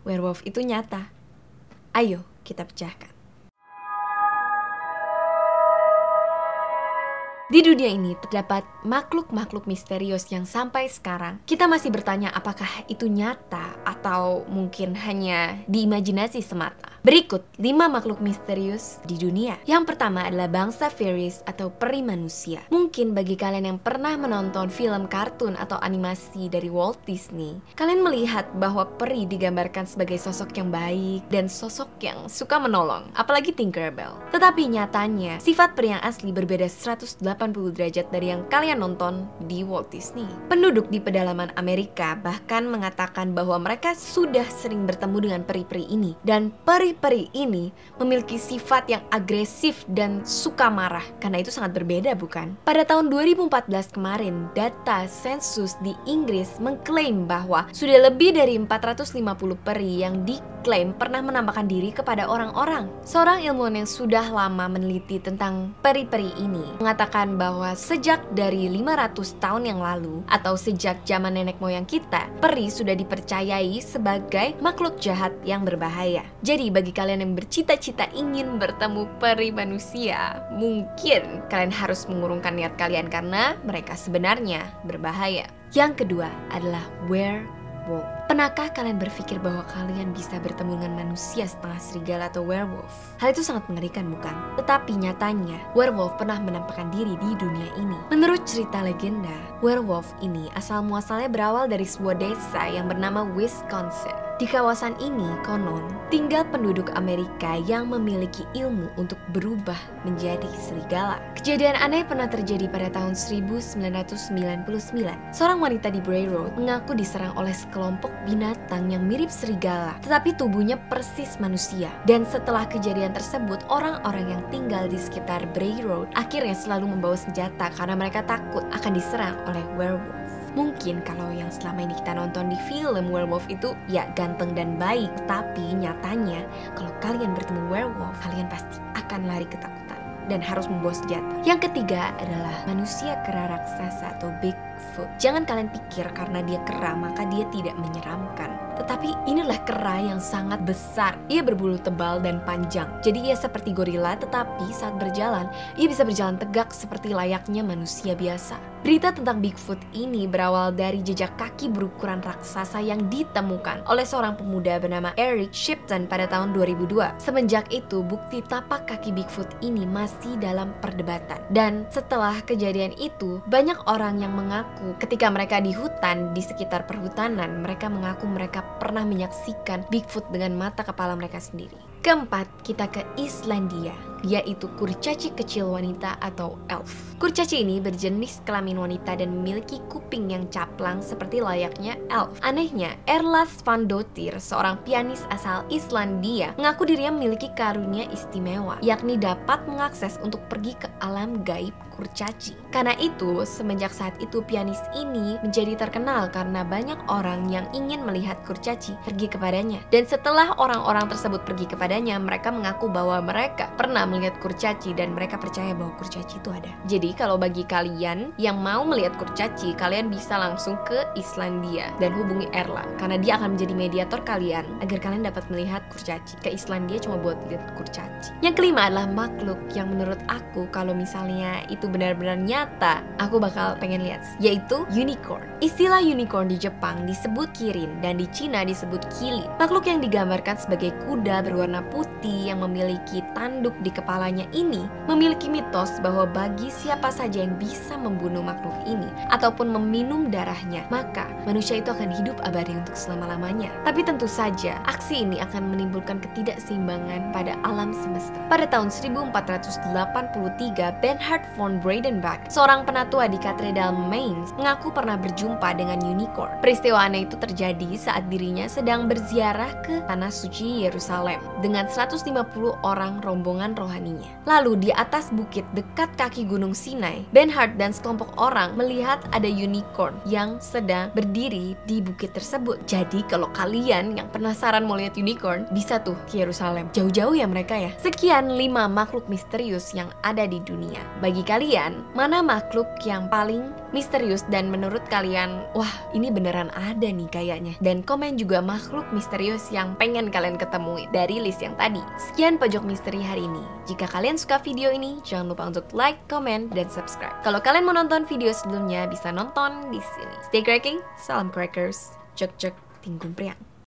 werewolf itu nyata? Ayo kita pecahkan. Di dunia ini terdapat makhluk-makhluk misterius yang sampai sekarang kita masih bertanya apakah itu nyata atau mungkin hanya diimajinasi semata. Berikut 5 makhluk misterius di dunia. Yang pertama adalah bangsa fairies atau peri manusia. Mungkin bagi kalian yang pernah menonton film kartun atau animasi dari Walt Disney, kalian melihat bahwa peri digambarkan sebagai sosok yang baik dan sosok yang suka menolong, apalagi Tinkerbell. Tetapi nyatanya, sifat peri yang asli berbeda 180 derajat dari yang kalian nonton di Walt Disney. Penduduk di pedalaman Amerika bahkan mengatakan bahwa mereka sudah sering bertemu dengan peri-peri ini, dan peri-peri ini memiliki sifat yang agresif dan suka marah. Karena itu sangat berbeda, bukan? Pada tahun 2014 kemarin, data sensus di Inggris mengklaim bahwa sudah lebih dari 450 peri yang diklaim pernah menampakkan diri kepada orang-orang. Seorang ilmuwan yang sudah lama meneliti tentang peri-peri ini mengatakan bahwa sejak dari 500 tahun yang lalu atau sejak zaman nenek moyang kita, peri sudah dipercayai sebagai makhluk jahat yang berbahaya. Jadi bagi kalian yang bercita-cita ingin bertemu peri manusia, mungkin kalian harus mengurungkan niat kalian karena mereka sebenarnya berbahaya. Yang kedua adalah werewolf. Pernahkah kalian berpikir bahwa kalian bisa bertemu dengan manusia setengah serigala atau werewolf? Hal itu sangat mengerikan, bukan? Tetapi nyatanya, werewolf pernah menampakkan diri di dunia ini. Menurut cerita legenda, werewolf ini asal muasalnya berawal dari sebuah desa yang bernama Wisconsin. Di kawasan ini, konon, tinggal penduduk Amerika yang memiliki ilmu untuk berubah menjadi serigala. Kejadian aneh pernah terjadi pada tahun 1999. Seorang wanita di Bray Road mengaku diserang oleh sekelompok binatang yang mirip serigala, tetapi tubuhnya persis manusia. Dan setelah kejadian tersebut, orang-orang yang tinggal di sekitar Bray Road akhirnya selalu membawa senjata karena mereka takut akan diserang oleh werewolf. Mungkin kalau yang selama ini kita nonton di film werewolf itu ya ganteng dan baik, tapi nyatanya kalau kalian bertemu werewolf, kalian pasti akan lari ketakutan dan harus membawa senjata. Yang ketiga adalah manusia kera raksasa atau Bigfoot. Jangan kalian pikir karena dia kera maka dia tidak menyeramkan. Tetapi inilah kera yang sangat besar. Ia berbulu tebal dan panjang. Jadi ia seperti gorila, tetapi saat berjalan, ia bisa berjalan tegak seperti layaknya manusia biasa. Berita tentang Bigfoot ini berawal dari jejak kaki berukuran raksasa yang ditemukan oleh seorang pemuda bernama Eric Shipton pada tahun 2002. Semenjak itu, bukti tapak kaki Bigfoot ini masih dalam perdebatan. Dan setelah kejadian itu, banyak orang yang mengaku ketika mereka di hutan di sekitar perhutanan, mereka mengaku mereka pernah menyaksikan Bigfoot dengan mata kepala mereka sendiri. Keempat, kita ke Islandia, yaitu kurcaci kecil wanita atau elf. Kurcaci ini berjenis kelamin wanita dan memiliki kuping yang caplang seperti layaknya elf. Anehnya, Erla Svandóttir, seorang pianis asal Islandia, mengaku dirinya memiliki karunia istimewa, yakni dapat mengakses untuk pergi ke alam gaib kurcaci. Karena itu, semenjak saat itu pianis ini menjadi terkenal karena banyak orang yang ingin melihat kurcaci pergi kepadanya. Dan setelah orang-orang tersebut pergi kepadanya, mereka mengaku bahwa mereka pernah melihat kurcaci dan mereka percaya bahwa kurcaci itu ada. Jadi kalau bagi kalian yang mau melihat kurcaci, kalian bisa langsung ke Islandia dan hubungi Erla karena dia akan menjadi mediator kalian agar kalian dapat melihat kurcaci. Ke Islandia cuma buat lihat kurcaci. Yang kelima adalah makhluk yang menurut aku kalau misalnya itu benar-benar nyata, aku bakal pengen lihat, yaitu unicorn. Istilah unicorn di Jepang disebut kirin dan di Cina disebut kili. Makhluk yang digambarkan sebagai kuda berwarna putih yang memiliki tanduk di kepalanya ini memiliki mitos bahwa bagi siapa saja yang bisa membunuh makhluk ini ataupun meminum darahnya, maka manusia itu akan hidup abadi untuk selama-lamanya. Tapi tentu saja aksi ini akan menimbulkan ketidakseimbangan pada alam semesta. Pada tahun 1483, Bernhard von Breidenbach, seorang penatua di Katedral Mainz, mengaku pernah berjumpa dengan unicorn. Peristiwa aneh itu terjadi saat dirinya sedang berziarah ke tanah suci Yerusalem dengan 150 orang rombongan rohaninya. Lalu di atas bukit dekat kaki Gunung Sinai, Benhart dan sekelompok orang melihat ada unicorn yang sedang berdiri di bukit tersebut. Jadi kalau kalian yang penasaran mau lihat unicorn, bisa tuh ke Yerusalem. Jauh-jauh ya mereka ya. Sekian 5 makhluk misterius yang ada di dunia. Bagi kalian, mana makhluk yang paling misterius dan menurut kalian, wah ini beneran ada nih kayaknya? Dan komen juga makhluk misterius yang pengen kalian ketemui dari list yang tadi. Sekian Pojok Misteri hari ini. Jika kalian suka video ini, jangan lupa untuk like, comment, dan subscribe. Kalau kalian mau nonton video sebelumnya, bisa nonton di sini. Stay cracking, salam crackers, cek cek, tinggung priang.